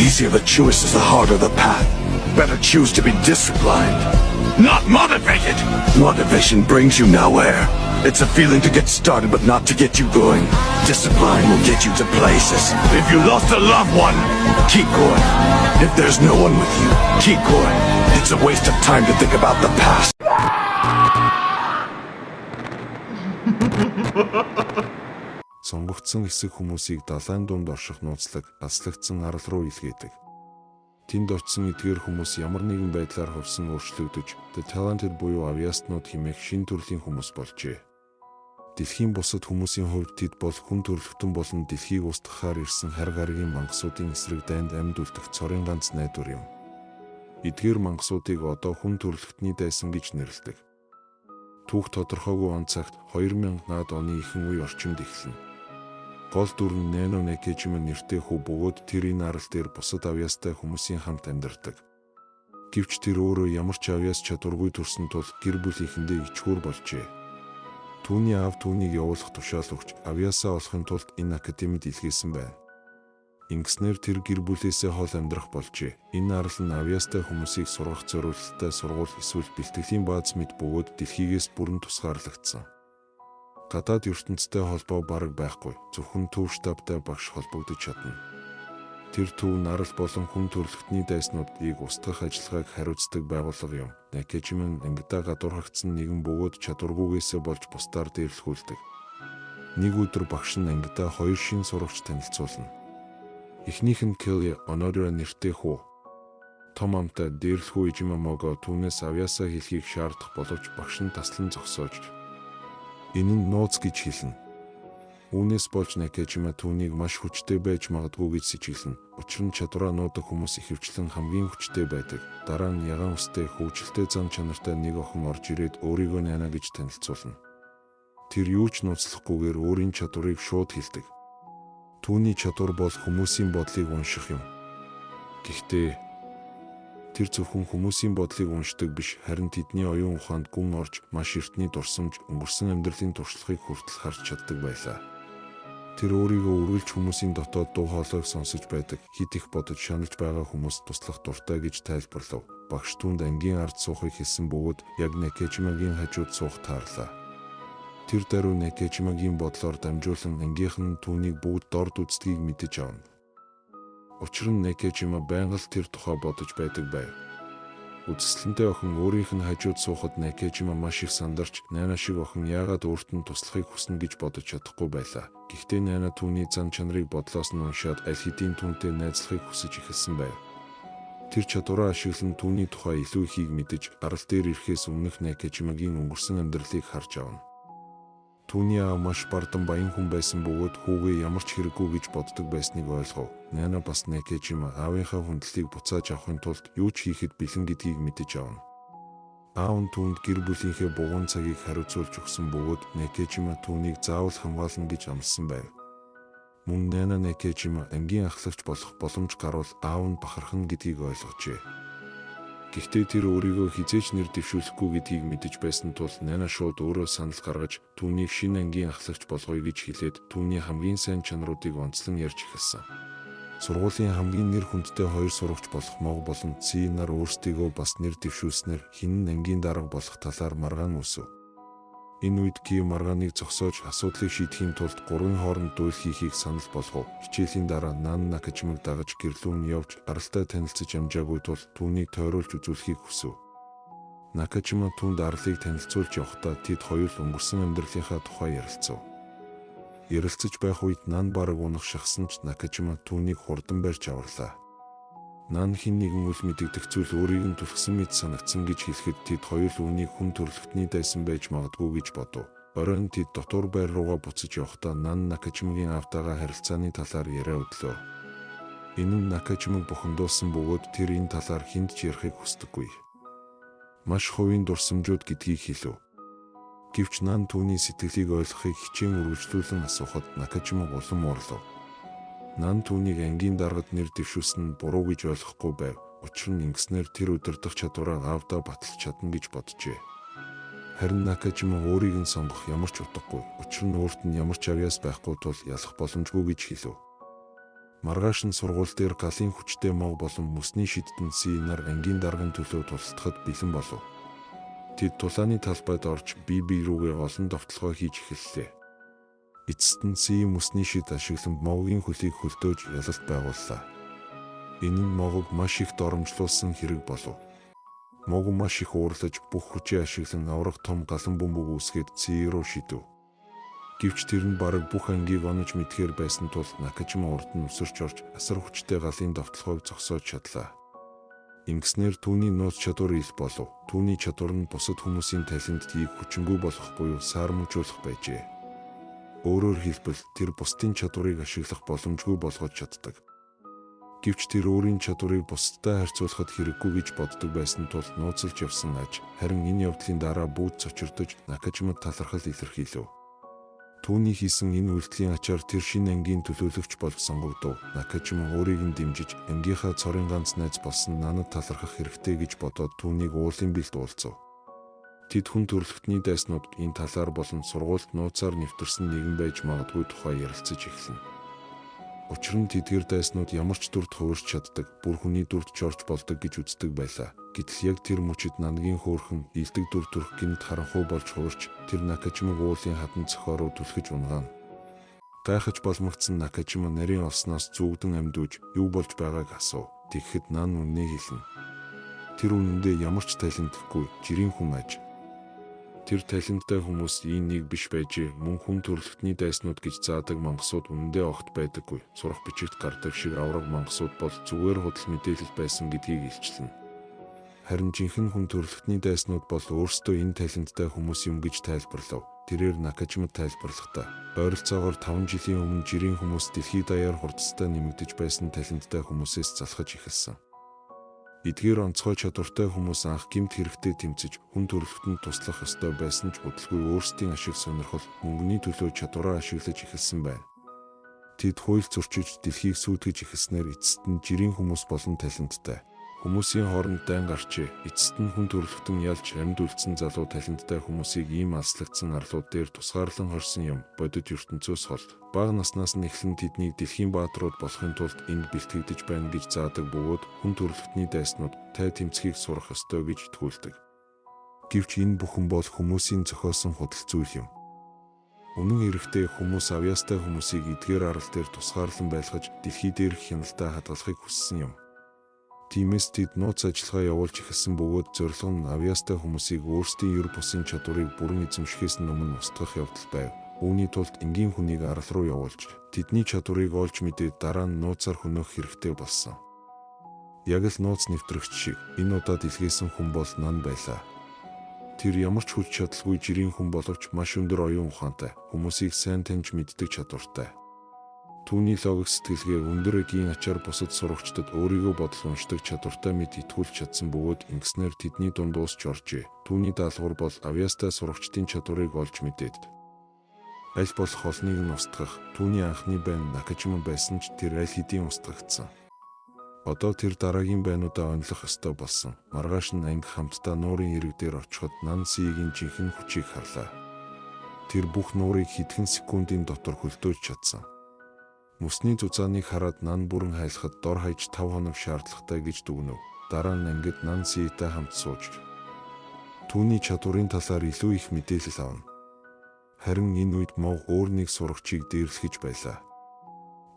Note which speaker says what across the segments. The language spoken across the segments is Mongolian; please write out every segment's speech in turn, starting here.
Speaker 1: easier the choice is, the harder the path. Better choose to be disciplined, not motivated. Motivation brings you nowhere. It's a feeling to get started, but not to get you going. Discipline will get you to places. If you lost a loved one, keep going. If there's no one with you, keep going. It's a waste of time to think about the past.
Speaker 2: Сонгогдсон хэсэг хүмүүсийг далайн дунд орших нууцлаг аслагдсан арал руу илгээдэг. Тэнд очсон эдгээр хүмүүс ямар нэгэн байдлаар хувьсан өөрчлөгдөж, The Talented буюу авьяаснууд хэмээх шин төрлийн хүмүүс болжээ. Дэлхийн бусад хүмүүсийн хувьд тэд бол хүн төрөлхтөн болон дэлхийг устгахаар ирсэн хар гаригийн мангасуудын эсрэг дайнд амьд үлдэх цорын ганц найдвар юм. Эдгээр мангасуудыг одоо хүн төрөлхтний дайсан гэж нэрлэдэг. Түүх тодорхойгүй он цагт 2000-аад оны ихэнх үе орчимд эхэлнэ. Гол дүр нь Nano Nakajima нэртэй хүү бөгөөд тэр энэ арал дээр бусад авьяастай хүмүүсийн хамт амьдардаг. Гэвч тэр өөрөө ямар ч авьяас чадваргүй төрсөн тул гэр бүлийнхэндээ ичгүүр болжээ. Түүний аав түүнийг явуулах тушаал өгч авьяасаа олохын тулд энэ академид илгээсэн байна. Ингэснээр тэр гэр бүлээсээ хол амьдрах болжээ. Энэ арал нь авьяастай хүмүүсийг сургах зорилттой сургууль эсвэл бэлтгэлийн бааз мэт бөгөөд дэлхийгээс бүрэн тусгаарлагдсан. Гадаад ертөнцтэй холбоо бараг байхгүй. Зөвхөн төв штабтай багш холбогдож чадна. Тэр төв нарал болон хүн төрөлхтний дайснуудыг устгах ажиллагааг хариуцдаг байгууллага юм. Nakajima ангидаа гадуурхагдсан нэгэн бөгөөд чадваргүйгээсээ болж бусдаар дээрлэхүүлдэг. Нэг өдөр багш нь ангидаа хоёр шин сурагч танилцуулна. Эхнийх нь Kelly Honora нэртэй хүү. Том амтай дээрлэхүү Ижимамого түүнээс авьяасаа хэлхийг шаардах боловч багш нь таслан зогсоож энэ нь нууц гэж хэлнэ. Үүнээс болж Nakajima түүнийг маш хүчтэй байж магадгүй гэж сэжиглэнэ. Учир нь чадвараа нуудаг хүмүүс ихэвчлэн хамгийн хүчтэй байдаг. Дараа нь ягаан устэй хөвгөлтэй зам чанартай нэг охин орж ирээд өөрийгөө Nana гэж танилцуулна. Тэр юу ч нууцлахгүйгээр өөрийн чадварыг шууд хэлдэг. Түүний чадвар бол хүмүүсийн бодлыг унших юм. Гэхдээ тэр зөвхөн хүмүүсийн бодлыг уншдаг биш, харин тэдний оюун ухаанд гүн орж маш эртний дурсамж, өнгөрсөн амьдралын туршлагыг хүртэл харж чаддаг байлаа. Тэр өөрийгөө үргэлж хүмүүсийн дотоод дуу хоолойг сонсож байдаг, хит их бодож шаналж байгаа хүмүүст туслах дуртай гэж тайлбарлав. Багш түүнд ангийн ард суухыг хэлсэн бөгөөд яг Nakajima-гийн хажууд суух таарлаа. Тэр даруй Nakajima-гийн бодлоор дамжуулан ангийнх нь түүнийг бүгд дорд үздгийг мэдэж авна. Учир нь Nakajima байнга л тэр тухай бодож байдаг байв. Үдсэлэнтэй охин өөрийнх нь хажууд суухад Nakajima маш их сандарч Nana шиг охин яагаад өөрт нь туслахыг хүснэ гэж бодож чадахгүй байлаа. Гэхдээ Nana түүний зан чанарыг бодлоос нь уншаад аль хэдийн түүнтэй найзлахыг хүсэж эхэлсэн байв. Тэр чадвараа ашиглан түүний тухай илүү ихийг мэдэж арал дээр ирэхээс өмнөх Nakajima-гийн өнгөрсөн амьдралыг харж авна. Түүний аав маш бардан баян хүн байсан бөгөөд хүүгээ ямар ч хэрэггүй гэж боддог байсныг ойлгов. Nana бас Nakajima аавынхаа хүндлэлийг буцааж авахын тулд юу ч хийхэд бэлэн гэдгийг мэдэж авна. Аав нь түүнд гэр бүлийнхээ бугуун цагийг хариуцуулж өгсөн бөгөөд Nakajima түүнийг заавал хамгаална гэж амласан байв. Мөн Nana Nakajima ангийн ахлагч болох боломж гарвал аав нь бахархна гэдгийг ойлгожээ. Гэхдээ тэр өөрийгөө хизээч нэр дэвшүүлэхгүй гэдгийг мэдэж байсан тул Nana шууд өөрөө санал гаргаж түүнийг шинэ ангийн ахлагч болгоё гэж хэлээд түүний хамгийн сайн чанаруудыг онцлон ярьж эхэлсэн. Сургуулийн хамгийн нэр хүндтэй хоёр сурагч болох Мог болон Ци нар өөрсдийгөө бас нэр дэвшүүлснээр хэн нь ангийн дарга болох талаар маргаан үүсв. Энэ үед Ки маргааныг зогсоож асуудлыг шийдэхийн тулд гурвын хооронд дуйл хийхийг санал болгов. Хичээлийн дараа Nana Nakajimыг дагаж гэрлүүн явж аралтай танилцаж амжаагүй тул түүнийг тойруулж үзүүлэхийг хүсв. Nakajima түүнд арлыг танилцуулж явахдаа тэд хоёр өнгөрсөн амьдралынхаа тухай ярилцав. Ярилцаж байх үед Nana бараг унах шахсан ч Nakajima түүнийг хурдан барьж аварлаа. Nana хин нэгэн үл мэдэгдэх зүйл өөрийг нь түлхсэн мэт санагдсан гэж хэлэхэд тэд хоёр үүнийг хүн төрөлхтний дайсан байж магадгүй гэж бодов. Оройн тэд дотор байр руугаа буцаж явахдаа Nana Nakajima-гийн аавтайгаа харилцааны талаар яриа өдлөө. Энэ нь Nakajimыг бухимдуулсан бөгөөд тэр энэ талаар хүнд ч ярихыг хүсдэггүй. Маш хувийн дурсамжууд гэдгийг хэлв. Гэвч Nana түүний сэтгэлийг ойлгохыг хичээн үргэлжлүүлэн асуухад Nakajima улам уурлав. Nana түүнийг ангийн даргад нэр дэвшүүлсэн нь буруу гэж ойлгохгүй байв. Учир нь ингэснээр тэр удирдах чадвараа аавдаа баталж чадна гэж боджээ. Харин Nakajima өөрийг нь сонгох ямар ч утгагүй. Учир нь өөрт нь ямар ч авьяас байхгүй тул ялах боломжгүй гэж хэлв. Маргааш нь сургууль дээр галын хүчтэй мог болон мөсний шидтэн нар ангийн даргын төлөө тусалдахад бэлэн болов. Тэд тулааны талбайд орж бие рүүгээ олон довтлогоо хийж эхэллээ. Эцэст нь мөсний шид ашиглан могийн хөлийг хөлдөөж ялалт байгууллаа. Энэ нь могог маш их доромжлуулсан хэрэг болов. Мог маш их уурлаж бүх хүчээ ашиглан аврах том галан бөмбөг үүсгээд руу шидэв. Гэвч тэр нь бараг бүх ангийг онож мэдхээр байсан тул Накажима урд нь өсөрч орж асар хүчтэй галын довтлохойг зогсоож чадлаа. Ингэснээр түүний нууц чадвар ил болов. Түүний чадвар нь бусад хүмүүсийн талентыг хүчингүй болгох буюу саармжуулах байжээ. Өөрөөр хэлбэл тэр бусдын чадварыг ашиглах боломжгүй болгож чаддаг. Гэвч тэр өөрийн чадварыг бусдтай харьцуулахад хэрэггүй гэж боддог байсан тул нууцлж явсан аж харин энэ явдлын дараа бүгд цочирдож Накажимад талархал илэрхийлв. Түүний хийсэн энэ үйлдэлийн ачаар тэр шинэ ангийн төлөөлөгч болж сонгогдов. Накажима өөрийг нь дэмжиж ангийнхаа цорын ганц найз болсон Нанад талархах хэрэгтэй гэж бодоод түүнийг уулын бэлд уулзав. Тэд хүн төрөлхтний дайснууд энэ талаар болон сургуульд нууцаар нэвтэрсэн нэгэн байж магадгүй тухай ярилцаж эхэлнэ. Учир нь тэдгээр дайснууд ямар ч дүрд хувирч чаддаг, бүр хүний дүрд чорч болдог гэж үздэг байлаа. Гэтэл яг тэр мөчид Нангийн хөөрхөн илдэг дүр төрх гинт харанхуй болж хувирч тэр Накажимаг уулын хатан цохороо түлхэж унгаана. Гайхаж боломгдсон Накажима нарийн олсноос зүгдэн амьдууж юу болж байгааг асуув. Тэгэхэд Нан үннийг хэлнэ. Тэр үнэндээ ямар ч талентгүй жирийн хүн аж. Тэр таленттай хүмүүс нэг биш байжээ. Мөн хүн төрөлхтний дайснууд гэж заадаг мангасууд үнэндээ огт байдаггүй. Сурах бичигт гардаг шиг авраг мангасууд бол зүгээр худал мэдээлэл байсан гэдгийг илчлэнэ. Харин жинхэнэ хүн төрөлхтний дайснууд бол өөрсдөө энэ таленттай хүмүүс юм гэж тайлбарлав. Тэрээр Накажимад тайлбарлахдаа ойролцоогоор 5 жилийн өмнө жирийн хүмүүс дэлхийд даяар хурдтай нэмэгдэж байсан таленттай хүмүүсээс залхаж эхэлсэн. Эдгээр онцгой чадвартай хүмүүс анх гэмт хэрэгтэй тэмцэж хүн төрөлхтөнд туслах ёстой байсан ч бодлого өөрсдийн ашиг сонирхол мөнгөний төлөө чадвараа ашиглаж эхэлсэн байна. Тэд хууль зөрчиж дэлхийг сүйтгэж эхэлснээр эцэст нь жирийн хүмүүс болон таленттай хүмүүсийн хооронд дайн гарчээ. Эцэст нь хүн төрөлхтөн ялж амьд үлдсэн залуу таленттай хүмүүсийг ийм алслагдсан арлууд дээр тусгаарлан хорсон юм. Бодит ертөнцөөс хол бага наснаас нь эхлэн тэднийг дэлхийн бааtruуд болохын тулд энд бэлтгэгдэж байна гэж заадаг бөгөөд хүн төрөлхтний дайснууд тай тэмцэхийг сурах ёстой гэж итгүүлдэг. Гэвч энэ бүхэн бол хүмүүсийн зохиосон худал зүйл юм. Үнэн хэрэгтээ хүмүүс авьяастай хүмүүсийг эдгээр арал дээр тусгаарлан байлгаж дэлхий дээрх хяналтаа хадгалахыг хүссэн юм. Тиймээс тэд нууц ажиллагаа явуулж эхэлсэн бөгөөд зорилго нь авьяастай хүмүүсийг өөрсдийн ер бусын чадварыг бүрэн эзэмшихээс өмнө устгах явдал байв. Үүний тулд энгийн хүнийг арал руу явуулж тэдний чадварыг олж мэдээд дараа нь нууцаар хөнөөх хэрэгтэй болсон. Яг л нууц нэвтрэгч шиг энэ удаад илгээсэн хүн бол Нан байлаа. Тэр ямар ч хүч чадалгүй жирийн хүн боловч маш өндөр оюун ухаантай, хүмүүсийг сайн таньж мэддэг чадвартай. Түүний логик сэтгэлгээ өндөр эгийн ачаар бусад сурагчдад өөрийгөө бодол уншдаг чадвартай мэд итгүүлж чадсан бөгөөд ингэснээр тэдний дунд уусч оржээ. Түүний даалгавар бол авьяастай сурагчдын чадварыг олж мэдээд аль болох олныг нь устгах. Түүний анхны байн Накажима байсан ч тэр аль хэдийн устгагдсан. Одоо тэр дараагийн байнуудаа онилох ёстой болсон. Маргааш нь анги хамтдаа нуурын ирэг дээр очиход Нансигийн жинхэнэ хүчийг харлаа. Тэр бүх нуурыг хэдхэн секундын дотор хөлдөөж чадсан. Мөсний зузааныг хараад Нан бүрэн хайлахад дор хаяж 5 хоног шаардлагатай гэж дүгнэв. Дараа нь ангид Нанситай хамт сууж түүний чадварын талаар илүү их мэдээлэл авна. Харин энэ үед мог өөр нэг сурагчийг дээрлэхэж байлаа.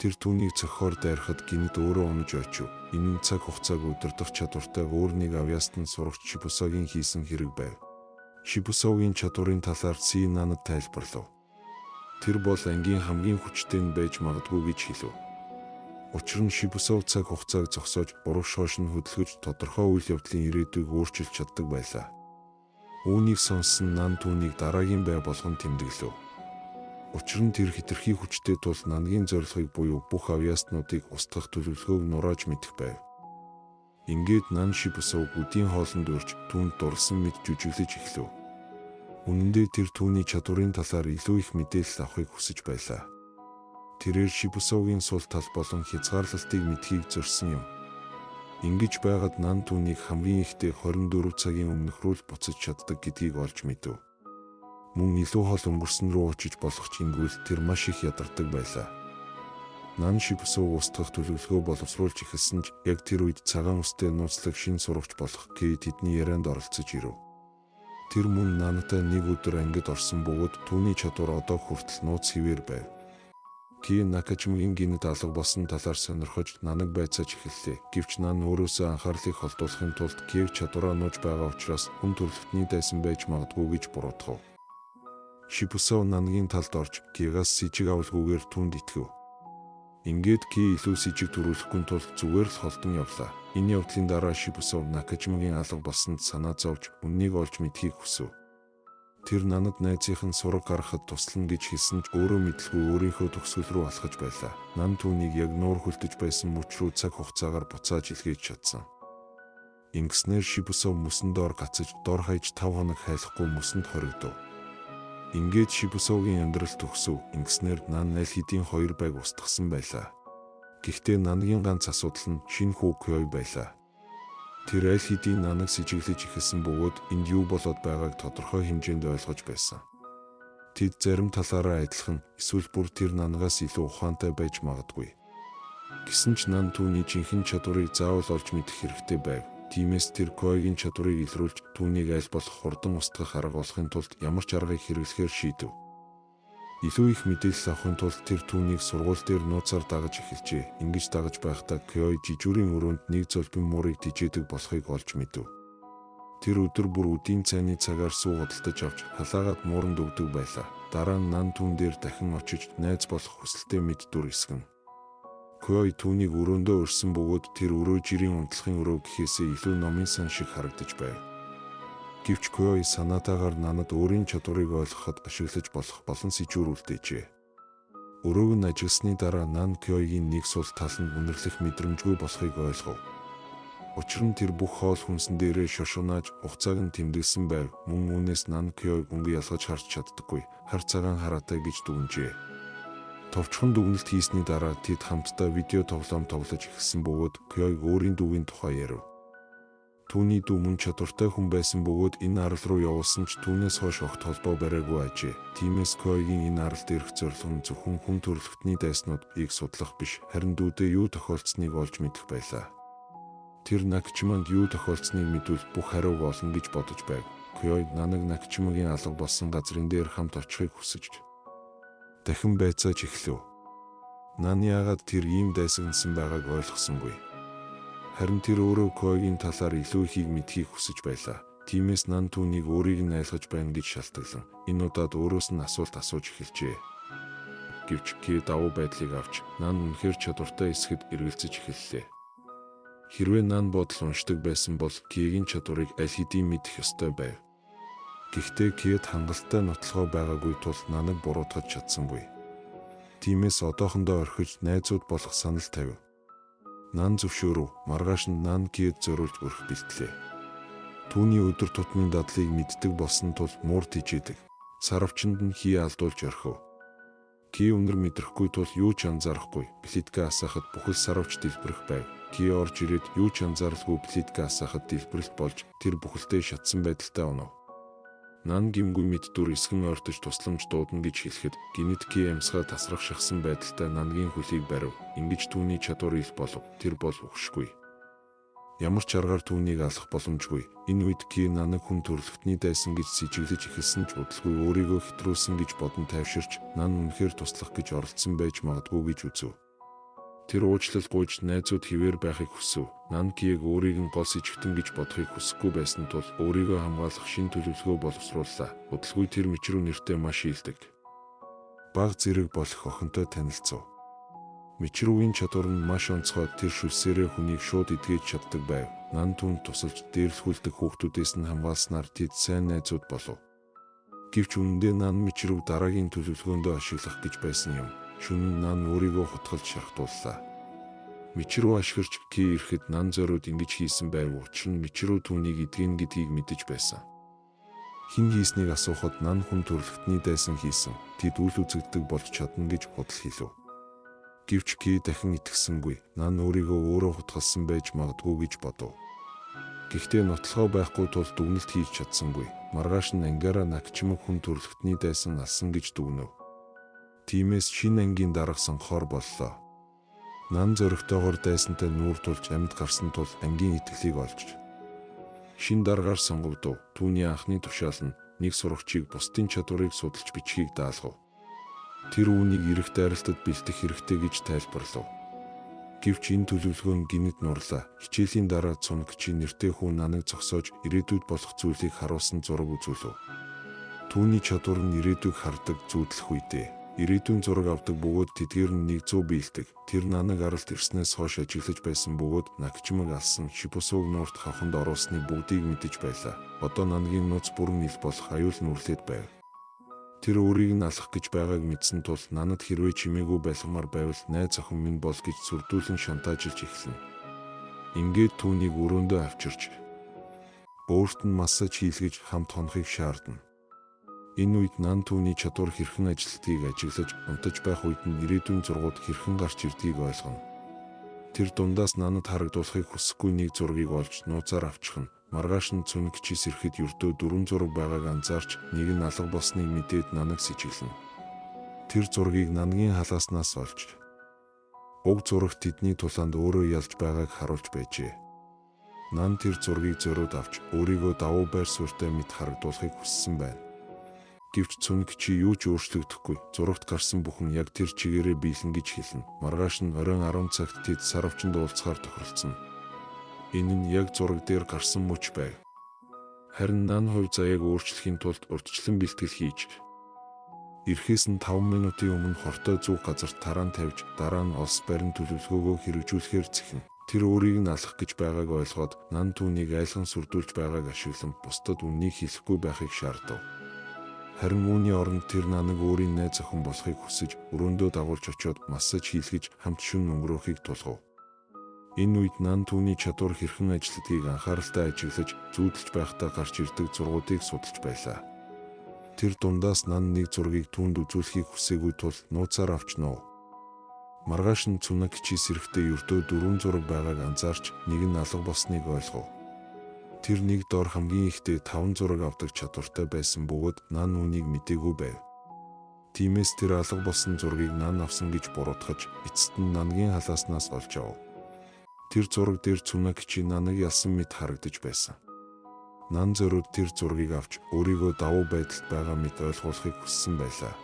Speaker 2: Тэр түүнийг цохоор дайрахад гинт өөрөө унаж очив. Энэ нь цаг хугацааг удирдах чадвартай өөр нэг авьяастан сурагч Шибусагийн хийсэн хэрэг байв. Шибусагийн чадварын талаар Нанад тайлбарлав. Тэр бол ангийн хамгийн хүчтэй нь байж магадгүй гэж хэлв. Учир нь Шибусав цаг хугацааг зогсоож буруу шоош нь хөдөлгөж тодорхой үйл явдлын ирээдүйг өөрчилж чаддаг байлаа. Үүнийг сонссон Нан түүнийг дараагийн бай болгон тэмдэглэв. Учир нь тэр хэтэрхий хүчтэй тул Нангийн зорилгыг буюу бүх авьяаснуудыг устгах төлөвлөгөөг нурааж мэдэх байв. Ингээд Нан Шибусав бүдийн хоолнд урьж түүнд дурлсан мэд жүжиглэж эхлэв. Үнэндээ тэр түүний чадварын талаар илүү их мэдээлэл авахыг хүсэж байлаа. Тэрээр Шибусавгийн сул тал болон хязгаарлалтыг мэдхийг зорьсон юм. Ингэж байгаад Нан түүнийг хамгийн ихдээ 24 цагийн өмнөх рүү буцаж чаддаг гэдгийг олж мэдэв. Мөн илүү хол өнгөрсөн рүү очиж болох ч ингүүл тэр маш их ядардаг байлаа. Нан Шибусов устгах төлөвлөгөө боловсруулж эхэлсэн ч яг тэр үед цагаан үстэй нууцлаг шин сурагч болох Кей тэдний ярианд оролцож ирэв. Тэр мөн Нантай нэг өдөр ангид орсон бөгөөд түүний чадвар одоо хүртэл нууц хിവэр байв. Кей Накажимгийн гинэд алга болсон талаар сонирхож Наныг байцааж эхэллээ. Гэвч Нан өөрөөсөө анхаарлыг холдуулахын тулд Кейг чадвараа нууж байгаа учраас хүн төрөлхтний дайсан байж магадгүй гэж буруутгав. Шибусов Нангийн талд орж Кейгаас сэжиг авалгүйгээр түүнд итгэв. Ингээд Кей илүү сэжиг төрүүлэхгүй тул зүгээр л холдон явлаа. Энэ явдлын дараа Шибусов Накажимгийн алга болсонд санаа зовж үннийг олж мэдхийг хүсв. Тэр Нанад найзынх нь сураг гаргахад туслана гэж хэлсэн ч өөрөө мэдлгүй өөрийнхөө төгсгөл рүү алхаж байлаа. Нан түүнийг яг нуур хөлдөж байсан мөч рүү цаг хугацаагаар буцааж илгээж чадсан. Ингэснээр Шибусов мөсөнд дор гацаж дор хаяж 5 хоног хайлахгүй мөсөнд хоригдов. Ингээд Шибусовгийн амьдрал төгсөв. Ингэснээр Нан аль хэдийн 2 байг устгасан байлаа. Гэхдээ Нангийн ганц асуудал нь шинэ хүү Кёй байлаа. Тэр аль хэдийн Наныг сэжиглэж эхэлсэн бөгөөд энд юу болоод байгааг тодорхой хэмжээнд ойлгож байсан. Тэд зарим талаараа адилхан, эсвэл бүр тэр Нанагаас илүү ухаантай байж магадгүй. Гэсэн ч Нан түүний жинхэнэ чадварыг заавал олж мэдэх хэрэгтэй байв. Тиймээс тэр Кёйгийн чадварыг илрүүлж түүнийг аль болох хурдан устгах арга олохын тулд ямар ч аргыг хэрэглэхээр шийдэв. Илүү их мэдээлэл авахын тулд тэр түүнийг сургууль дээр нууцаар дагаж эхэлжээ. Ингэж дагаж байхдаа Кёй жижүүрийн өрөөнд нэг золбин муурыг тижээдэг болохыг олж мэдэв. Тэр өдөр бүр үдийн цайны цагаар суу худалдаж авч халаагаад мууранд өгдөг байлаа. Дараа нь Нан түүн дээр дахин очиж найз болох хүсэлтэй мэд дүр эсгэн. Кёй түүнийг өрөөндөө өрсөн бөгөөд тэр өрөө жирийн унтлахын өрөө гэхээсээ илүү номын сан шиг харагдаж байв. Гэвч Кёй санаатаагаар Нанад өөрийн чадварыг ойлгоход ашиглаж болох болон сэжүүрүүлдэжээ. Өрөөг нь ажигласны дараа Нан Кёйгийн нэг сул тал нь үнэрлэх мэдрэмжгүй болохыг ойлгов. Учир нь тэр бүх хоол хүнсэн дээрээ шошунааж хугацааг нь тэмдэглэсэн байв. Мөн үүнээс Нан Кёйг өнгө ялгаж харж чаддаггүй, хар цагаан хараатай гэж дүгнжээ. Товчхон дүгнэлт хийсний дараа тэд хамтдаа видео тоглоом тоглож эхэлсэн бөгөөд Кёйг өөрийн дүүгийн тухай ярив. Түүний дүү мөн чадвартай хүн байсан бөгөөд энэ арал руу явуулсан ч түүнээс хойш огт холбоо бариагүй ажээ. Тиймээс Кёйгийн энэ аралд ирэх зорилго нь зөвхөн хүн төрөлхтний дайснуудыг судлах биш, харин дүүдээ юу тохиолдсныг олж мэдэх байлаа. Тэр Накажиманд юу тохиолдсныг мэдвэл бүх хариуг олно гэж бодож байв. Кёй Наныг Накажимагийн алга болсон газрын дээр хамт очихыг хүсэж дахин байцааж эхлэв. Нан яагаад тэр ийм дайсагнасан байгааг ойлгосонгүй. Харин тэр өөрөө Кёйгийн талаар илүү ихийг мэдхийг хүсэж байлаа. Тиймээс Нан түүнийг өөрийг нь айлгаж байна гэж шалтгаалan. Энэ удаад өөрөөс нь асуулт асууж эхэлжээ. Гэвч Кей давуу байдлыг авч Нан үнэхээр чадвартай эсэхэд эргэлзэж эхэллээ. Хэрвээ Нан бодол уншдаг байсан бол Кейгийн чадварыг аль хэдийн мэдэх ёстой байв. Гэхдээ Кейд хангалттай нотлохоо байгаагүй тул Наныг буруутгаж чадсангүй. Тиймээс одоохондоо орхиж найзууд болох санал тавив. Нан зөвшөөрөв. Маргааш нь Нан Кейд зориулж өрх бэлтлээ. Түүний өдөр тутмын дадлыг мэддэг болсон тул муур тижээдэг. Саравчинд нь хий алдуулж орхив. Кей өнөр мэдрэхгүй тул юу ч анзаарахгүй. Плитка асаахад бүхэл саравч дэлбэрэх байв. Кей орж ирээд юу ч анзааралгүй плитка асаахад дэлбэрэлт болж тэр бүхэлдээ шатсан байдалтай онов. Нан гимгүй мэд дүр эсгэн ойртож тусламж дуудана гэж хэлэхэд гинэд Кей амьсгаа тасрах шахсан байдалтай Нангийн хөлийг барив. Ингэж түүний чадвар ил болов. Тэр бол үхшгүй. Ямар ч аргаар түүнийг алах боломжгүй. Энэ үед Кей Наныг хүн төрөлхтний дайсан гэж сэжиглэж эхэлсэн ч удалгүй өөрийгөө хэтрүүлсэн гэж бодон тайвширч Нан үнэхээр туслах гэж оролдсон байж магадгүй гэж үзв. Тэр уучлал гуйж найзууд хിവэр байхыг хүсв. Нан Кейг өөрийг нь гол сэжигтэн гэж бодохыг хүсэхгүй байсан тул өөрийгөө хамгаалах шин төлөвлөгөө боловсрууллаа. Удалгүй тэр Мичиру нэртэй маш ийдэг баг зэрэг болох охинтой танилцв. Мичиругийн чадвар нь маш онцгой. Тэр шүлсээрээ хүнийг шууд эдгэж чаддаг байв. Нан түүнд тусалж дээрлэхүүлдэг хүүхдүүдээс нь хамгаалснаар тэд сайн найзууд болов. Гэвч үнэндээ Нан Мичируг дараагийн төлөвлөгөөндөө ашиглах гэж байсан юм. Шөнө Нан өөрийгөө хутгалж шархдууллаа. Мичиру ашигч Кей ирэхэд Нан зориуд ингэж хийсэн байв. Учир нь Мичиру түүнийг эдгэн гэдгийг мэдэж байсан. Хин хийснийг асуухад Нан хүн төрөлхтний дайсан хийсэн. Тэд үл үзэгддэг болж чадна гэж бодол хэлв. Гэвч Кей дахин итгэсэнгүй. Нан өөрийгөө өөрөө хутгалсан байж магадгүй гэж бодов. Гэхдээ нотлохоо байхгүй тул дүгнэлт хийж чадсангүй. Маргааш нь Ангара Накажимаг хүн төрөлхтний дайсан алсан гэж дүгнэв. Тиймээс шинэ ангийн дарга сонгохоор боллоо. Нан зөрөгтэйгээр дайсантай нүүр тулж амьд гарсан тул ангийн итгэлийг олж. Шин даргаар сонгогдов. Түүний анхны тушаал нь нэг сурагчийг бусдын чадварыг судалж бичгийг даалгав. Тэр үүнийг эрэх дайралтад бэлтэх хэрэгтэй гэж тайлбарлав. Гэвч энэ төлөвлөгөө нь гинэд нурлаа. Хичээлийн дараа Цунагчи нэртэй хүн Наныг зогсоож ирээдүйд болох зүйлийг харуулсан зураг үзүүлв. Түүний чадвар нь ирээдүйг хардаг зүүдлэх үедээ. Ирээдүйн зураг авдаг бөгөөд тэдгээр нь 100 биелдэг. Тэр Наныг аралт ирснээс хойш ажиглаж байсан бөгөөд Нагчмаг алсан Шипусууг нуурт хавханд оруулсны бүгдийг мэдэж байлаа. Одоо Наныгийн нууц бүрэн ил болох аюул нүрлээд байв. Тэр өөрийг нь алах гэж байгааг мэдсэн тул Нанад хэрвээ чимээгүй байлгамаар байвал найз охин минь бол гэж сүрдүүлэн шантаажilж эхэлнэ. Ингээд түүнийг өрөөндөө авчирч өөрт нь массаж хийлгэж хамт хонохыг шаардна. Энэ үед Нан түүний чадвар хэрхэн ажилтгийг ажиглаж унтаж байх үед нь ирээдүйн зургууд хэрхэн гарч ирдгийг ойлгоно. Тэр дундаас Нанад харагдуулахыг хүсэхгүй нэг зургийг олж нууцаар авчихна. Маргааш нь Цунагчис ирэхэд ердөө 4 зураг байгааг анзаарч нэг нь алга болсныг мэдээд Наныг сэжиглэнэ. Тэр зургийг Наныгийн халааснаас олж уг зурагт тэдний тулаанд өөрөө ялж байгааг харуулж байжээ. Нан тэр зургийг зориуд авч өөрийгөө давуу байр суурьтай мэт харагдуулахыг хүссэн байна. Гэвч Цунагчи юу ч өөрчлөгдөхгүй. Зурагт гарсан бүхэн яг тэр чигээрээ биелэн гэж хэлнэ. Маргааш нь оройн 10 цагт тэд сарвчанд уулзахаар тохиролцсон. Энэ нь яг зураг дээр гарсан мөч байв. Харин Нан хувь заяаг өөрчлөхийн тулд урьдчилан бэлтгэл хийж ирэхээс нь 5 минутын өмнө хортой зүүх газарт тараан тавьж дараа нь олс барин төлөвлөгөөгөө хэрэгжүүлэхээр зэхнэ. Тэр өөрийг нь алах гэж байгааг ойлгоод Нан түүнийг айлган сүрдүүлж байгааг ашиглан бусдад үннийг хэлэхгүй байхыг шаардав. Харин үүний оронд тэр Наныг өөрийн найз охин болохыг хүсэж өрөөндөө дагуулж очиод массаж хийлгэж хамт шүн өнгөрөөхийг тулгав. Энэ үед Нан түүний чадвар хэрхэн ажилладгийг анхааралтай ажиглаж зүүдэлж байхдаа гарч ирдэг зургуудыг судалж байлаа. Тэр дундаас Нан нэг зургийг түүнд үзүүлэхийг хүсээгүй тул нууцаар авч нуув. Маргааш нь Цунагчис ирэхдээ ердөө 4 зураг байгааг анзаарч нэг нь алга болсныг ойлгов. Тэр нэг дор хамгийн ихдээ 5 зураг авдаг чадвартай байсан бөгөөд Нан үүнийг мэдээгүй байв. Тиймээс тэр алга болсон зургийг Нан авсан гэж буруутгаж эцэст нь Наныгийн халааснаас олж авав. Тэр зураг дээр Цунагчи Наныг ялсан мэт харагдаж байсан. Нан зориуд тэр зургийг авч өөрийгөө давуу байдалд байгаа мэт ойлгуулахыг хүссэн байлаа.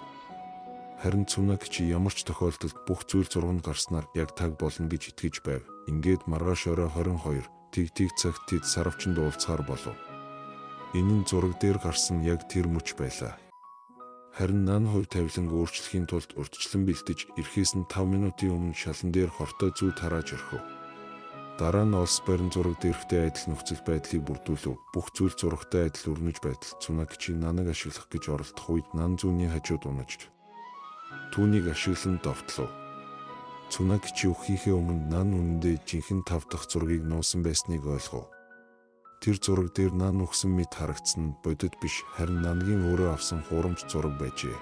Speaker 2: Харин Цунагчи ямар ч тохиолдолд бүх зүйл зурганд гарснаар яг таг болно гэж итгэж байв. Ингээд маргааш орой 22 тэг цагт тэд сарвчанд уулзахаар болов. Энэ нь зураг дээр гарсан яг тэр мөч байлаа. Харин Нан хувь тавиланг өөрчлөхийн тулд урьдчилан бэлтэж ирэхээс нь 5 минутын өмнө шалан дээр хортой зүү тарааж орхив. Дараа нь олс барин зураг дээрхтэй адил нөхцөл байдлыг бүрдүүлв. Бүх зүйл зурагтай адил өрнөж байтал Цунагчи Наныг ашиглах гэж оролдох үед Нан зүүнний хажууд унаж түүнийг ашиглан довтлоо. Цунагчи өхийнхээ өмнө Нан үнэндээ жинхэнэ 5 дахь зургийг нуусан байсныг ойлгов. Тэр зураг дээр Нан өгсөн мэт харагдсан нь бодит биш, харин Наныгийн өөрөө авсан хуурамч зураг байжээ.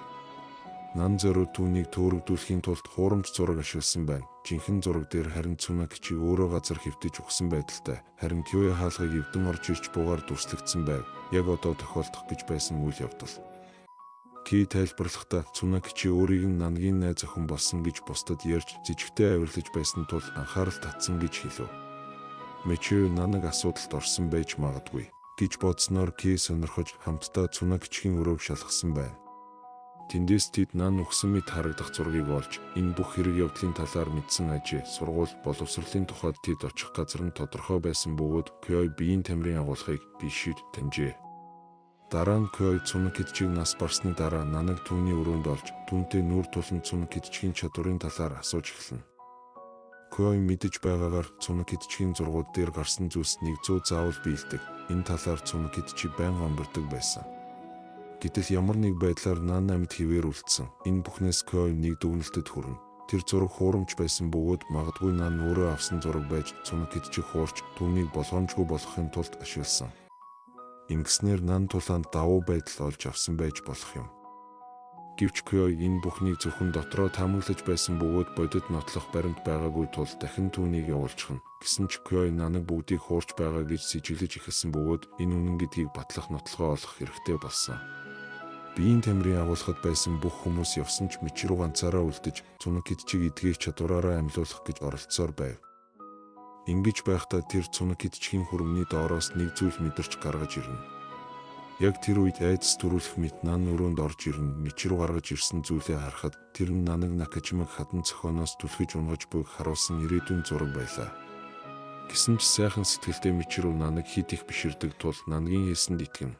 Speaker 2: Нан зориуд түүнийг төөрөгдүүлэхийн тулд хуурамч зураг ашигласан байна. Жинхэнэ зураг дээр харин Цунагчи өөрөө газар хэвтэж өгсөн байдалтай. Харин Кёе хаалгыг эвдэн орж ирж буугаар дүрслэгдсэн байв. Яг одоо тохиолдох гэж байсан үйл явдал. Ки тайлбарлахдаа Цунагчи өөрийг нь Наныгийн найз охин болсон гэж бусдад ярьж жижигтэй авирлаж байсан тул анхаарал татсан гэж хэлв. Мэчүү Наныг асуудалд орсон байж магадгүй гэж бодсноор Ки сонирхож хамтдаа Цунагчигийн өрөөг шалгасан байна. Тэндээс тэд Нан өгсөн мэт харагдах зургийг олж энэ бүх хэрэг явдлын талаар мэдсэн ажээ сургууль боловсролын тухайд тэд очих газар нь тодорхой байсан бөгөөд Кёе биеийн тамирын агуулгыг бишид таньжээ. Дараа нь Кёе Цунагчиг нас барсны дараа Наныг түүний өрөөнд олж түүнтэй нүүр тулан Цунагчигийн чадварын талаар асууж эхэлнэ. Кёе мэдэж байгаагаар Цунагчигийн зургууд дээр гарсан зүйлс 100 заавал биелдэг. Энэ талаар Цунагчи байнга омбордог байсан. Гэтэл ямар нэг байдлаар Нан амьд хിവэр үлдсэн. Энэ бүхнээс Кёе нэг дүгнэлтэд хүрнэ. Тэр зураг хуурамч байсан бөгөөд магадгүй Нан өөрөө авсан зураг байж Цунагчиг хуурч түүнийг болгоомжгүй болгохын тулд ашигласан. Ингэснээр Нан тулаанд давуу байдал олж авсан байж болох юм. Гэвч Кёе энэ бүхнийг зөвхөн дотроо таамаглаж байсан бөгөөд бодит нотлох баримт байгаагүй тул дахин түүнийг явуулчихна. Гэсэн ч Кёе Наныг бүгдийг хуурч байгаа гэж сэжиглэж эхэлсэн бөгөөд энэ үнэн гэдгийг батлах нотлохоо олох хэрэгтэй болсон. Биеийн тамирын агуулгад байсан бүх хүмүүс явсан ч Мичиро ганцаараа үлдэж Цунакидчиг эдгэх чадвараараа амьлуулах гэж оролцсоор байв. Ингэж байхдаа тэр Цунакидчигийн хүрэмний доороос нэг зүйл мэдэрч гаргаж ирнэ. Яг тэр үед айдас төрүүлэх мэт Нан өрөөнд орж ирнэ. Мичиро гаргаж ирсэн зүйлээ харахад тэр нь Наныг Накажимаг хадан цохооноос түлхэж унгаж буйг харуулсан ирээдүйн зураг байлаа. Гэсэн ч сайхан сэтгэлтэй Мичиро Наныг хит их биширдэг тул Нангийн хэлсэнд итгэнэ.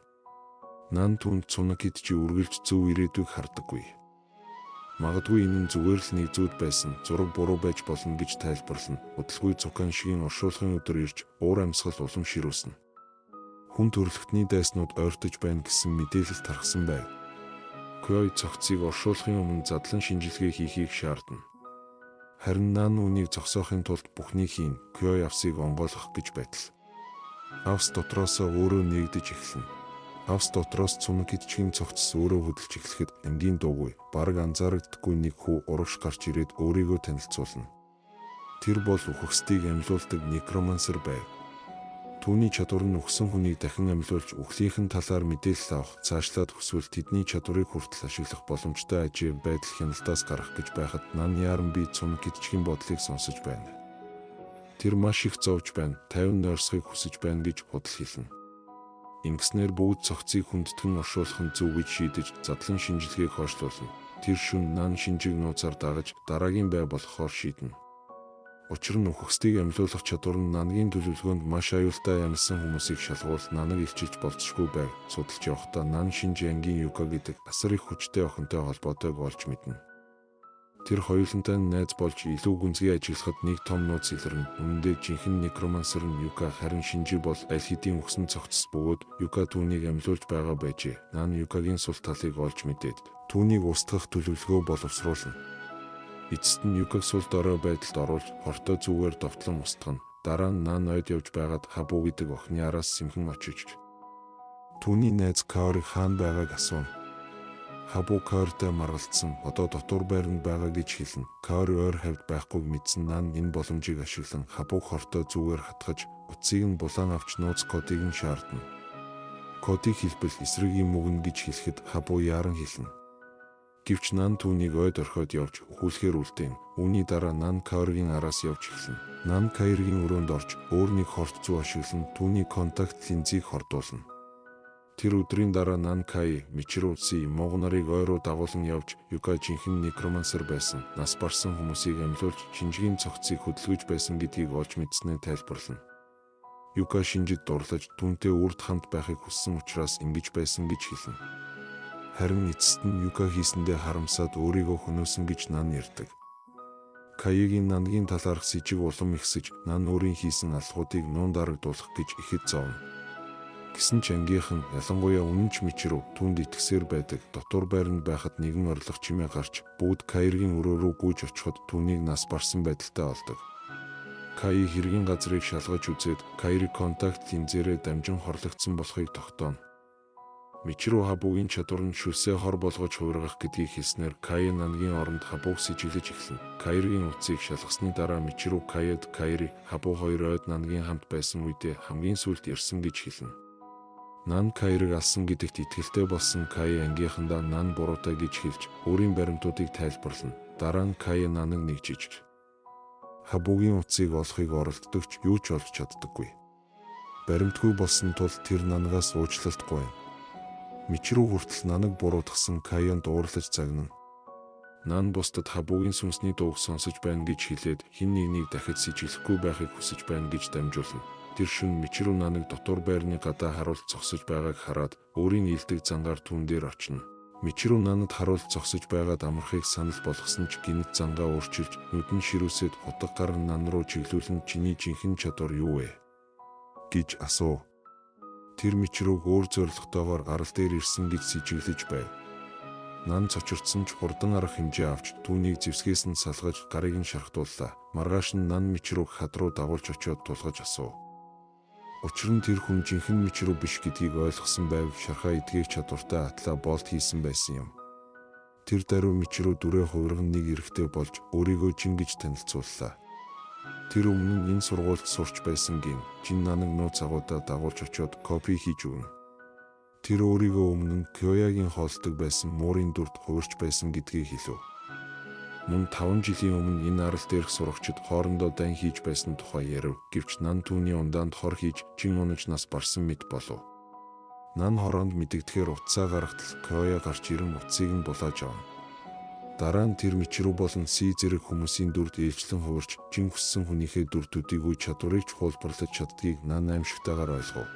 Speaker 2: Нан түнд Цунакидчи үргэлж зөв ирээдүйг хардаггүй. Магадгүй энэ нь зүгээр л нэг зүйл байсан, зураг буруу байж болно гэж тайлбарлана. Удалгүй Цукан шигийн оршуулгын өдөр ирж уур амьсгал улам ширүүлсэн. Хүн төрөлхтний дайснууд ойртож байна гэсэн мэдээлэл тархсан байв. Кёй цогцыг оршуулгын өмнө задлан шинжилгээ хийхийг шаардна. Харин Нан үнийг зогсоохын тулд бүхнийг хийн. Кёй авсыг онгойлгох гэж байтал. Авс дотроосоо өөрөө нэгдэж эхэлнэ. Авс дотроос Цунакидчигийн цогц өөрөө хөдөлж эхлэхэд ангийн дуугүй, бараг анзаарагддаггүй нэг хүү урагш гарч ирээд өөрийгөө танилцуулна. Тэр бол үхэгсдийг амьлуулдаг некромансер байв. Түүний чадвар нь өгсөн хүнийг дахин амьлуулж үхлийнхэн талаар мэдээлэл авах, цаашлаад хүсвэл тэдний чадварыг хүртэл ашиглах боломжтой ажив байдал хяналтаас гарах гэж байхад Нан Яран би Цунакидчигийн бодлыг сонсож байна. Тэр маш их зовж байна, 50 нойрсохыг хүсэж байна гэж худал хэлнэ. Ингэснээр бүгд цогцыг хүндэтгэн оршуулах нь зөв гэж шийдэж задлан шинжилгээг хойшлуулна. Тэр шөнө Нан шинжийг нууцаар дагаж дараагийн бай болохоор шийднэ. Учир нь үхэгсдийг амьлуулах чадвар нь Нангийн төлөвлөгөөнд маш аюултай амьсан хүмүүсийг шалгуул Наныг илчилж болзошгүй байв. Судалж явахдаа Нан Шинжи ангийн Юка гэдэг асар их хүчтэй охинтой холбоотойг олж мэднэ. Тэр хоёулантай найз болж илүү гүнзгий ажиглахад нэг том нууц илэрнэ. Үнэндээ жинхэнэ некромансер нь Юка, харин Шинжи бол аль хэдийн өгсөн цогцос бөгөөд Юка түүнийг амьлуулж байгаа байжээ. Нан Юкагийн сул талыг олж мэдээд түүнийг устгах төлөвлөгөө боловсруулна. Эцэст нь Юкаг сул дорой байдалд оруулж хортой зүгээр довтлон устгана. Дараа нь Нан ойд явж байгаад Хабу гэдэг охины араас сэмхэн очиж түүний найз Каори хаан байгааг асууна. Хабу Каортой маргалдсан, одоо дотор байранд байгаа гэж хэлнэ. Каори ойр хавьд байхгүйг мэдсэн Нан энэ боломжийг ашиглан Хабуг хортой зүгээр хатгаж утсыг нь булаан авч нууц кодыг нь шаардна. Кодыг хэлбэл эсрэгийн мөгнө гэж хэлэхэд Хабу Яран хэлнэ. Гэвч Нан түүнийг ойд орхиод явж өхүүлэхээр үлдээн. Үүний дараа Нан Каоригийн араас явж эхэлнэ. Нан Каоригийн өрөөнд орж өөр нэг хорт зүү ашиглан түүний контакт линзийг хордуулна. Тэр өдрийн дараа Нан Кай, Мичиро Си Мого нарыг ойроо дагуулan явж Юка жинхэнэ некромансер байсан, нас барсан хүмүүсийг амьлуулж Шинжигийн цогцыг хөдөлгөж байсан гэдгийг олж мэдснээ тайлбарлана. Юка Шинжид дурлаж түүнтэй үрд хамт байхыг хүссэн учраас ингэж байсан гэж хэлнэ. Харин эцэст нь Юка хийсэндээ харамсаад өөрийгөө хөнөөсөн гэж Нан ярьдаг. Кайгийн Нангийн талаарх сэжиг улам ихсэж Нан өөрийн хийсэн алхуудыг нуун дарагдуулах гэж ихэд зовно. Гэсэн ч ангийнхан, ялангуяа үнэнч Мичиро түүнд итгэсээр байдаг. Дотор байранд байхад нэгэн орлого чимээ гарч бүгд Кайргийн өрөө рүү гүйж очиход түүнийг нас барсан байдалтай олдог. Кай хэргийн газрыг шалгаж үзээд Кайрыг контакт линзээрээ дамжин хорлогдсон болохыг тогтооно. Мичиро Хабугийн чадвар нь шүлсээ хор болгож хуургах гэдгийг хэлснээр Кай Нангийн оронд Хабуг сэжиглэж эхэлнэ. Кайргийн утсыг шалгасны дараа Мичиро Кайд Кайри Хабу хоёр ойд Нангийн хамт байсан үедээ хамгийн сүүлд ирсэн гэж хэлнэ. Нан Кайрыг алсан гэдэгт итгэлтэй болсон Кай ангийнхандаа Нан буруутай гэж хэлж өөрийн баримтуудыг тайлбарлана. Дараа нь Кай Наныг нэгжиж Хабугийн утсыг олохыг оролддогч юу ч олж чаддаггүй. Баримтгүй болсон тул тэр Нанагаас уучлалтгүй байна. Мичиро хүртэл Наныг буруутгасан Кайнд уурлаж загнана. Нан бусдад Хабугийн сүнсний дууг сонсож байна гэж хэлээд хэн нэгнийг дахид сэжиглэхгүй байхыг хүсэж байна гэж дамжуулна. Тэр шөнө Мичиро Наныг дотор байрны гадаа харуулж зогсож байгааг хараад өөрийн илдэг зангаар түүн дээр очино. Мичиро Нанад харуулж зогсож байгаад амархыг санал болгосон ч гинт зангаа өөрчилж нүдэн ширүүсэд хутга гар Нан руу чиглүүлэн чиний жинхэнэ чадвар юу вэ гэж асуув. Тэр Мичирог өөр зорилготойгоор арал дээр ирсэн гэж сэжиглэж байв. Нан цочирдсан ч хурдан арга хэмжээ авч түүнийг зэвсгээс нь салгаж гарыг нь шархдууллаа. Маргааш нь Нан Мичирог хад руу дагуулж очиод тулгаж асуув. Учир нь тэр хүн жинхэнэ Мичиро биш гэдгийг ойлгосон байв. Шархаа эдгэх чадвартай Атла Болт хийсэн байсан юм. Тэр даруй Мичиро дүрээ хувирган нэг эрэхтэй болж өөрийгөө Жин гэж танилцууллаа. Тэр өмнө энэ сургуульд сурч байсан гин Жин Наныг нууц агуудаа дагуулж очиод копи хийж өгнө. Тэр өөрийгөө өмнө нь Кёягийн хоолдог байсан муурын дүрд хувирч байсан гэдгийг хэлв. Мөн 5 жилийн өмнө энэ арал дээрх сурагчид хоорондоо дайн хийж байсан тухай ярив. Гэвч Нан түүний ундаанд хор хийж чин унаж нас барсан мэт болов. Нан хороонд мэдэгдэхээр утсаа гаргатал Кёя гарч ирэн утсыг нь булааж авна. Дараа нь тэр Мичиру болон Си зэрэг хүмүүсийн дүрд ээлжлэн хувирч чин хүссэн хүнийхээ дүрдүүдийг үе чадварыг ч хуулбарлаж чаддгийг Нан аимшигтайгаар ойлгов.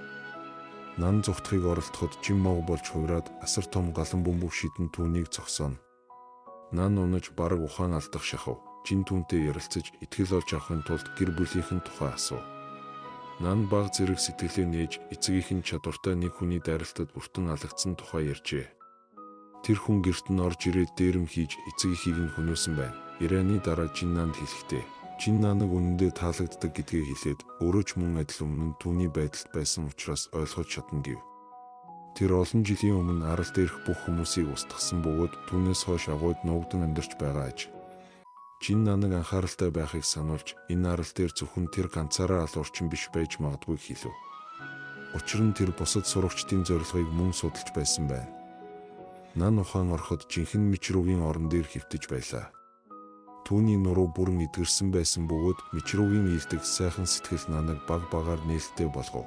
Speaker 2: Нан зүгтхийг оролдоход жин мог болж хувираад асар том галан бөмбөг шидэн түүнийг зогсооно. Нан унаж бараг ухаан алдах шахав. Жин түүнтэй ярилцаж итгэл олж авахын тулд гэр бүлийнхэн тухай асуув. Нан баг зэрэг сэтгэлээ нээж эцгийнхэн чадвартай нэг хүний дайралтад бүртэн алагдсан тухай ярьжээ. Тэр хүн гэрт нь орж ирээд дээрэм хийж эцгийнхийг нь хөнөөсөн байна. Ираны дараа Жин Нанд хэлэхдээ Жин Наныг үнэндээ таалагддаг гэдгээ хэлээд өөрөө ч мөн адил өмнө нь түүний байдалд байсан учраас ойлгож чадна гэв. Тэр олон жилийн өмнө арал дээрх бүх хүмүүсийг устгасан бөгөөд түүнээс хойш агууд нуугдан амьдарч байгаа аж. Жин Наныг анхааралтай байхыг сануулж энэ арал дээр зөвхөн тэр ганцаараа алуурчин биш байж магадгүй хэлв. Учир нь тэр бусад сурагчдын зорилгыг мөн судалж байсан байна. Нан ухаан ороход жинхэнэ Мичиругийн орон дээр хэвтэж байлаа. Түүний нуруу бүрэн эдгэрсэн байсан бөгөөд Мичиругийн ийдэг сайхан сэтгэл Наныг баг багаар нээлттэй болгов.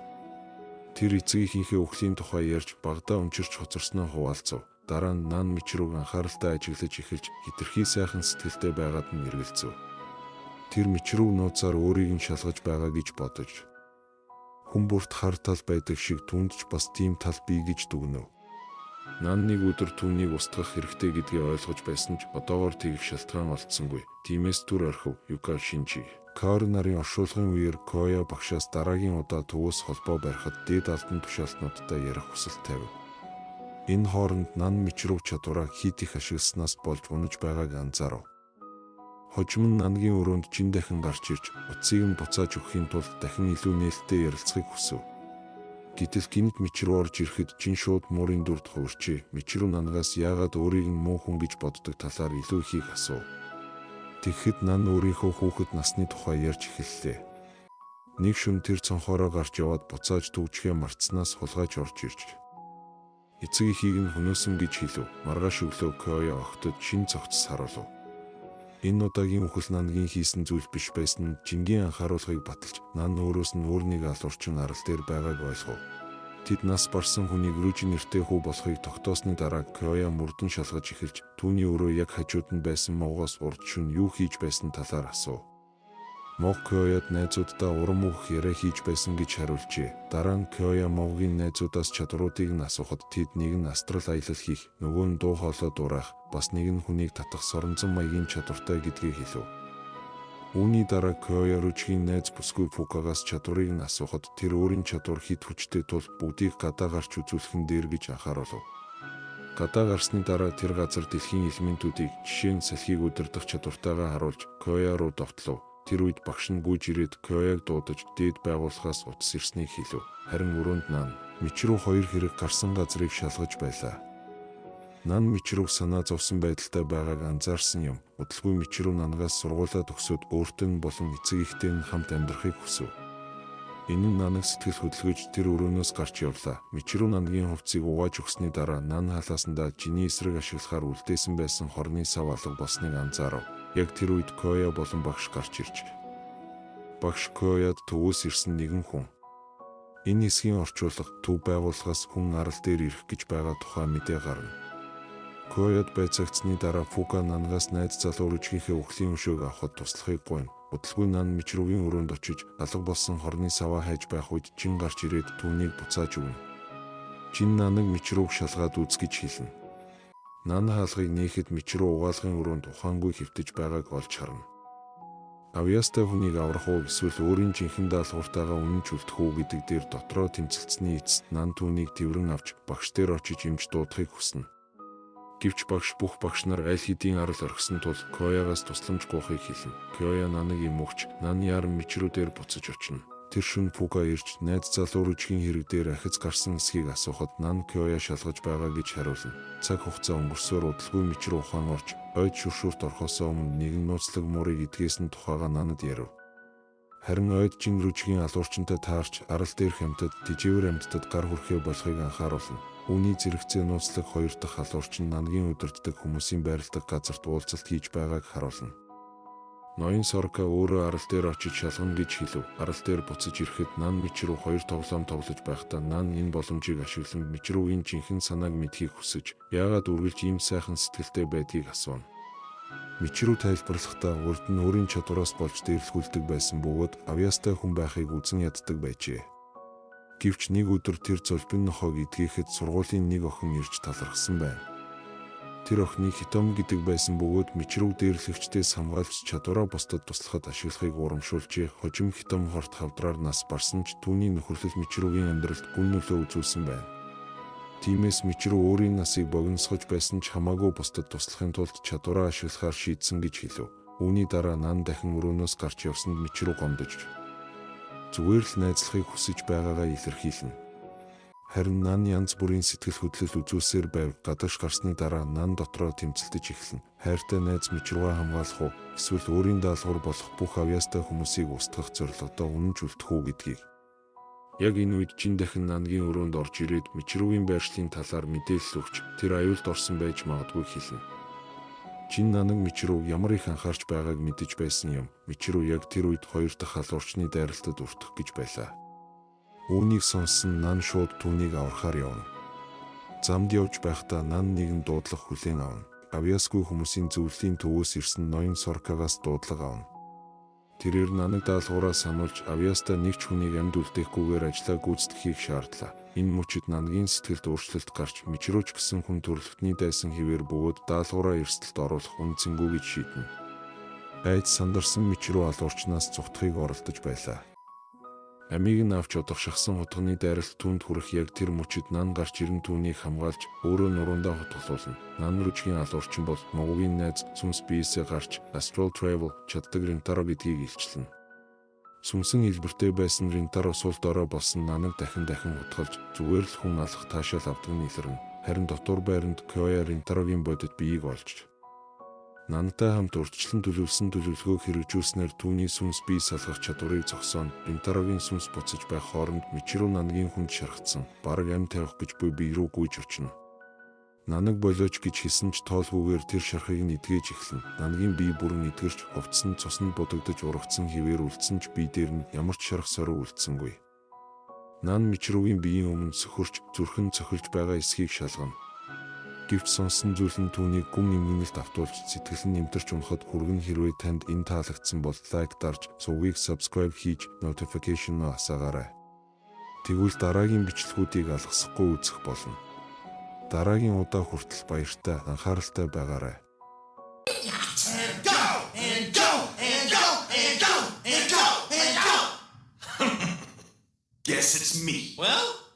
Speaker 2: Тэр эцгийнхийнхээ өхлийн тухай ярьж багадаа өнчирч хоцорсноо хуваалцав. Дараа нь Нан Мичируг анхааралтай ажиглаж эхэлж хитрхи сайхан сэтгэлтэй байгаад нь эргэлзэв. Тэр Мичируг нууцаар өөрийг нь шалгаж байгаа гэж бодож хүн бүрт хар тал байдаг шиг түүнд ч бас тийм тал бий гэж дүгнэв. Нан нэг өдөр түүнийг устгах хэрэгтэй гэдгийг ойлгож байсан ч одоогоор тэгэх шалтгаан олдсонгүй. Тиймээс түр орхив Юка Шинжи. Каори нарын оршуулгын үеэр Кёя багшаас дараагийн удаа төвөөс холбоо барихад дээд албан тушаалтнуудтай ярих хүсэл тавив. Энэ хооронд Нан Мичируг чадвараа хит их ашигласнаас болж унаж байгааг анзаарав. Хожим нь Нангийн өрөөнд Жин дахин гарч ирж утсыг нь буцааж өгөхийн тулд дахин илүү нээлттэй ярилцахыг хүсв. Гэтэл гинт Мичиру орж ирэхэд Жин шууд муурын дүрд хувирчээ. Мичиру Нангаас яагаад өөрийг нь муу хүн гэж боддог талаар илүү ихийг асуув. Тэгэхэд Нан өөрийнхөө хүүхэд насны тухай ярьж эхэллээ. Нэг шөнө тэр цонхоороо гарч яваад буцааж төвчхээ мартснаас хулгайж орж ирж эцгийнхийг нь хөнөөсөн гэж хэлв. Маргааш өглөө Кёя огтод шин цогц харуулв. Энэ удаагийн үхэл Нангийн хийсэн зүйл биш байсан нь Жингийн анхааруулгыг баталж Нан өөрөөс нь өөрнийг алуурчин арал дээр байгааг ойлгов. Тэд нас барсан хүнийг Рүжи нэртэй хүү болохыг тогтоосны дараа Кёя мөрдөн шалгаж эхэлж түүний өрөө яг хажууд нь байсан мовгоос урд шөнө юу хийж байсан талаар асуув. Мов Кёяд найзуудаа урам өгөх яриа хийж байсан гэж хариулжээ. Дараа нь Кёя мовгийн найзуудаас чадруудыг нь асуухад тэд нэг нь астрал аялал хийх, нөгөө нь дуу хоолой дураах, бас нэг нь хүнийг татах соронзон маягийн чадвартай гэдгийг хэлв. Үүний дараа Кёя Рүжигийн найз бүсгүй Фукагаас чадварыг нь асуухад тэр өөрийн чадвар хит хүчтэй тул бүгдийг гадаа гарч үзүүлэхэн дээр гэж анхааруулв. Гадаа гарсны дараа тэр газар дэлхийн элементүүдийг жишээ нь салхийг удирдах чадвартайгаа харуулж Кёя руу довтлов. Тэр үед багш нь гүйж ирээд Кёяг дуудаж дээд байгууллагаас утас ирснийг хэлв. Харин өрөөнд Нан Мичиру хоёр хэрэг гарсан газрыг шалгаж байлаа. Нан Мичируг санаа зовсон байдалтай байгааг анзаарсан юм. Удалгүй Мичиру Нангаас сургуулаа төгсөөд өөртөө нь болон эцэг эхтэй нь хамт амьдрахыг хүсв. Энэ нь Наныг сэтгэл хөдлөж тэр өрөөнөөс гарч явлаа. Мичиру Нангийн хувцсыг угааж өгсөний дараа Нан халаасандаа Жиний эсрэг ашиглахаар үлдээсэн байсан хорны сав алга болсныг анзаарав. Яг тэр үед Кёя болон багш гарч ирж багш Кёяд төвөөс ирсэн нэгэн хүн. Энэ хэсгийн орчуулга төв байгууллагаас хүн арал дээр ирэх гэж байгаа тухай мэдээ гарна. Кёяд байцаагцсны дараа Фука Нангаас найз залуу Рүжигийнхээ өхлийн өшөөг авахд туслахыг гуйна. Удалгүй Нан Мичиругийн өрөөнд очиж алга болсон хорны саваа хайж байх үед Жин гарч ирээд түүнийг буцааж өгнө. Жин Наныг Мичируг шалгаад үз гэж хэлнэ. Нан хаалгыг нээхэд Мичиру угаалгын өрөөнд ухаангүй хэвтэж байгааг олж харна. Авьяастай хүнийг аврах уу эсвэл өөрийн жинхэнэ даалгавартайгаа үнэнч үлдэх үү гэдэг дээр дотроо тэмцэлцсэний эцэст Нан түүнийг тэврэн авч багш дээр очиж эмч дуудахыг хүснэ. Гэвч багш бүх багш нар аль хэдийн арал орхисон тул Кёягаас тусламж гуйхыг хэлнэ. Кёя Наныг эмгч Нан яран Мичиру дээр буцаж очино. Тэр шөнө Фука ирж найз залуу Рүжигийн хэрэг дээр ахиц гарсан эсхийг асуухад Нан Кёя шалгаж байгаа гэж хариулна. Цаг хугацаа өнгөрсөөр удалгүй Мичиру ухаан орж ойд шүршүүрт орохоос өмнө нэгэн нууцлаг муурыг эдгээсэн тухайга Нанад ярив. Харин ойд Жин Рүжигийн алуурчинтай таарч арал дээрх амьтад тижээвэр амьтдад гар хүрхээ болохыг анхааруулна. Үүний зэрэгцээ нууцлаг 2 дахь халуурч нь нангийн удирддаг хүмүүсийн байрладаг газарт уулзалт хийж байгааг харуулна. Ноён Сорка өөрөө арал дээр очиж шалгана гэж хэлв. Арал дээр буцаж ирэхэд Нан Мичрүү 2 тоглоом тоглож байхдаа Нан энэ боломжийг ашиглан Мичрүүгийн жинхэнэ санааг мэдхийг хүсэж, яагаад үргэлж ийм сайхан сэтгэлтэй байдгийг асууна. Мичрүү тайлбарлахдаа урд нь өөрийн чадвараас болж дээрлэхүүлдэг байсан бөгөөд авьяастай хүн байхыг үзэн яддаг байжээ. Гэвч нэг өдөр тэр золбин нохойг эдгээхэд сургуулийн нэг охин ирж талархсан байна. Тэр охины Хитом гэдэг байсан бөгөөд Мичрүү дээрлэгчдээс хамгаалж чадвараа бусдад туслахад ашиглахыг урамшуулжээ. Хожим Хитом хорт хавдраар нас барсан ч түүний нөхөрлөл Мичрүүгийн амьдралд гүн нөлөө үзүүлсэн байна. Тиймээс Мичрүү өөрийн насыг богиносгож байсан ч хамаагүй бусдад туслахын тулд чадвараа ашиглахаар шийдсэн гэж хэлв. Үүний дараа Нан дахин өрөөнөөс гарч явсанд Мичрүү гомдож зүгээр л найзлахыг хүсэж байгаагаа илэрхийлнэ. Харин Нан янз бүрийн сэтгэл хөдлөл үзүүлсээр байв. Гадагш гарсны дараа Нан дотроо тэмцэлдэж эхэлнэ. Хайртай найз Мичрүүгээ хамгаалах уу, эсвэл өөрийн даалгавар болох бүх авьяастай хүмүүсийг устгах зорилгодоо үнэнч үлдэх үү гэдгийг. Яг энэ үед Жин дахин Нангийн өрөөнд орж ирээд Мичрүүгийн байршлын талаар мэдээлэл өгч тэр аюулд орсон байж магадгүй хэлнэ. Жин Нанаг Мичрүү ямар их анхаарч байгааг мэдэж байсан юм. Мичрүү яг тэр үед 2 дахь халуурчны дайралтад өртөх гэж байлаа. Үүнийг сонссон Нан шууд түүнийг аврахаар явна. Замд явж байхдаа Нан нэгэн дуудлага хүлээн авна. Авьяасгүй хүмүүсийн зөвлөлийн төвөөс ирсэн ноён Соркагаас дуудлага авна. Тэрээр Нанаг даалгавраа сануулж авьяастай нэг ч хүнийг амьд үлдэхгүйгээр ажлаа гүйцэтгэхийг шаардлаа. Энэ мөчид Нангийн сэтгэлд өөрчлөлт гарч Мичрүүч гэсэн хүн төрөлхтний дайсан хിവэр бөгөөд даалгавраа эрсдэлд оруулах үнцэнгүй гэж шийднэ. Айд сандарсан Мичрүү алуурчнаас зүгтхийг оролдож байлаа. Амийг нь авч одохшихсан хутганы дайралт түүнд хүрэх яг тэр мөчид Нан гарч ирэн түүнийг хамгаалж өөрөө нуруундаа хутгалуулна. Нан Рүжгийн алуурчин бол Могугийн найз Сүнс биесээ гарч Astral Travel чаддаг Ринтаро гэдгийг илчлэнэ. Сүнсэн хэлбэртэй байсан Ринтаро сул дорой болсон Нанаг дахин хутгалж зүгээр л хүн алах таашаал авдаг нь илэрнэ. Харин дотор байранд Кёя Ринтарогийн бодит биеийг олж Нантай хамт урьдчилан төлөвлөсөн төлөвлөгөөг хэрэгжүүлснээр түүний сүнс бие салгах чадварыг зогсооно. Ринтарогийн сүнс буцаж байх хооронд Мичрүү Нангийн хүнд шархацсан. Бараг амь тавих гэж буй бие рүү гүйж очино. Нанаг болооч гэж хэлсэн ч тоолгүйгээр тэр шархыг нь эдгэж эхэлнэ. Нангийн бие бүрэн эдгэрч хувцсан цуснд будагдаж ургацсан хിവэр үлдсэн ч бие дээр нь ямар ч шарх соруу үлдсэнгүй. Нан Мичрүүгийн биеийн өмнө сөхөрч зүрхэн цохилж байгаа эсхийг шалгана. Гэвч сонсон зүйл нь түүнийг гүн эмгэнэлт автуулж сэтгэл нь нэмтэрч унахад хүргэн. Хэрвээ танд энэ таалагдсан бол лайк дарж, сувгийг subscribe хийж, notification-ыг асаагаарай. Тэгвэл дараагийн бичлэгүүдийг алгасахгүй үзэх болно. Дараагийн удаа хүртэл баяртай, анхааралтай байгаарай.
Speaker 3: Guess it's me. Well,